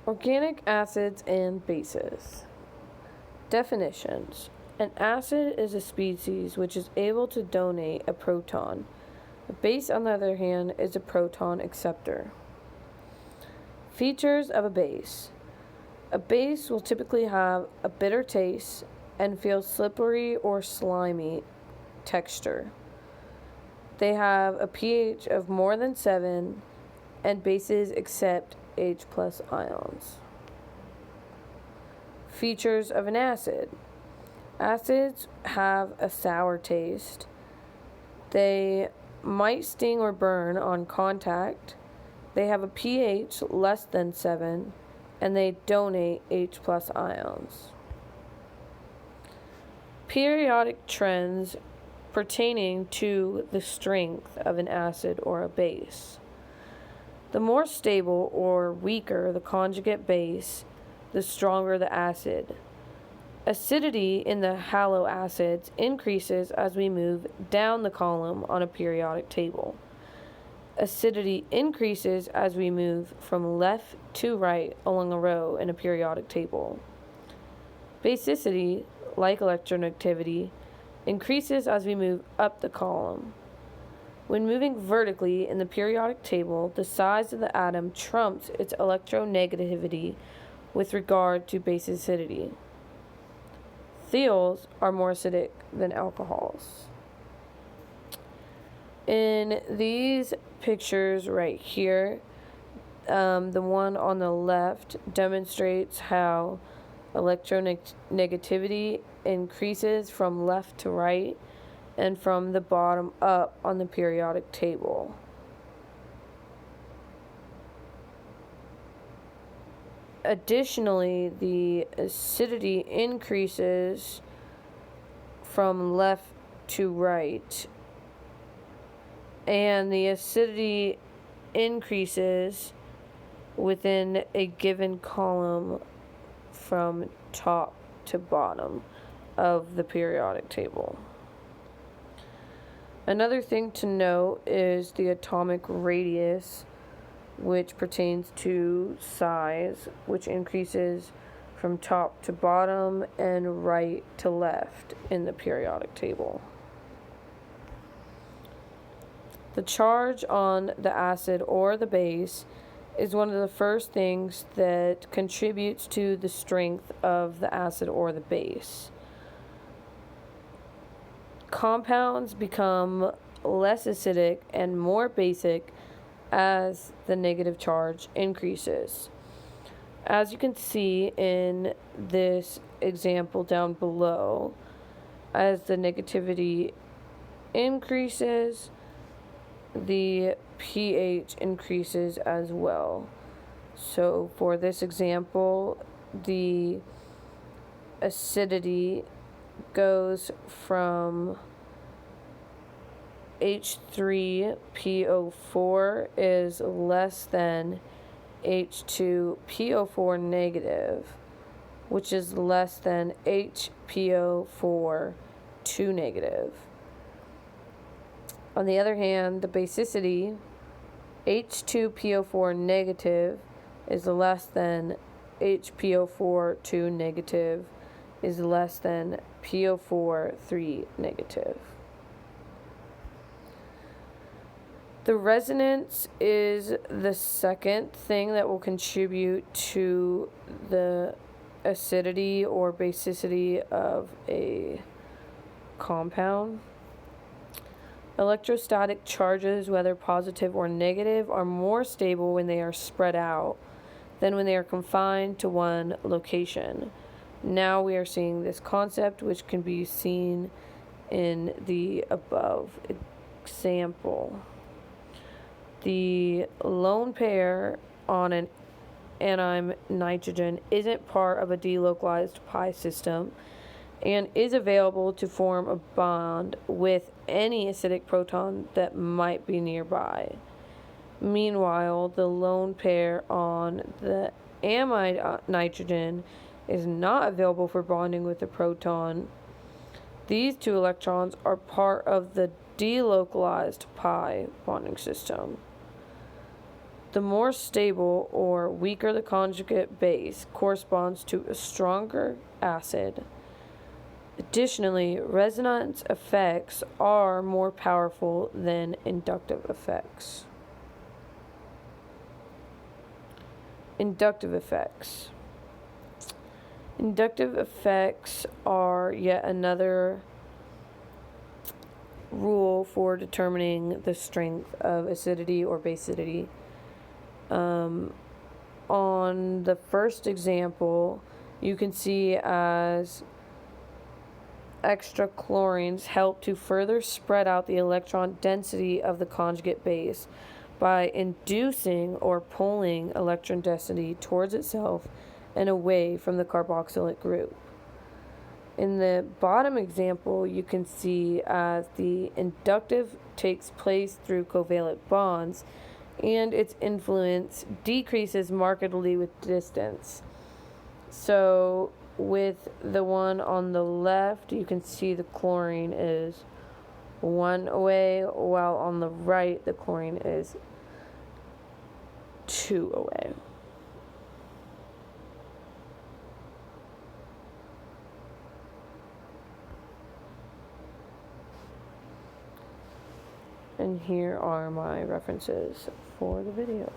Organic acids and bases. Definitions. An acid is a species which is able to donate a proton. A base, on the other hand, is a proton acceptor. Features of a base. A base will typically have a bitter taste and feel slippery or slimy texture. They have a pH of more than 7, and bases accept H plus ions. Features of an acid. Acids have a sour taste. They might sting or burn on contact. They have a pH less than 7, and they donate H plus ions. Periodic trends pertaining to the strength of an acid or a base. The more stable or weaker the conjugate base, the stronger the acid. Acidity in the haloacids increases as we move down the column on a periodic table. Acidity increases as we move from left to right along a row in a periodic table. Basicity, like electronegativity, increases as we move up the column. When moving vertically in the periodic table, the size of the atom trumps its electronegativity with regard to basicity. Thiols are more acidic than alcohols. In these pictures right here, the one on the left demonstrates how electronegativity increases from left to right and from the bottom up on the periodic table. Additionally, the acidity increases from left to right, and the acidity increases within a given column from top to bottom of the periodic table. Another thing to note is the atomic radius, which pertains to size, which increases from top to bottom and right to left in the periodic table. The charge on the acid or the base is one of the first things that contributes to the strength of the acid or the base. Compounds become less acidic and more basic as the negative charge increases. As you can see in this example down below, as the negativity increases, the pH increases as well. So for this example, the acidity goes from H3PO4 is less than H2PO4 negative, which is less than HPO4 2 negative. On the other hand, the basicity, H2PO4 negative is less than HPO4 2 negative is less than PO4 3 negative. The resonance is the second thing that will contribute to the acidity or basicity of a compound. Electrostatic charges, whether positive or negative, are more stable when they are spread out than when they are confined to one location. Now we are seeing this concept, which can be seen in the above example. The lone pair on an anion nitrogen isn't part of a delocalized pi system and is available to form a bond with any acidic proton that might be nearby. Meanwhile, the lone pair on the amide nitrogen is not available for bonding with a proton. These two electrons are part of the delocalized pi bonding system. The more stable or weaker the conjugate base corresponds to a stronger acid. Additionally, resonance effects are more powerful than inductive effects. Inductive effects. Inductive effects are yet another rule for determining the strength of acidity or basicity. On the first example, you can see as extra chlorines help to further spread out the electron density of the conjugate base by inducing or pulling electron density towards itself and away from the carboxylate group. In the bottom example, you can see as the inductive takes place through covalent bonds and its influence decreases markedly with distance. So with the one on the left, you can see the chlorine is 1 away, while on the right, the chlorine is 2 away. And here are my references for the video.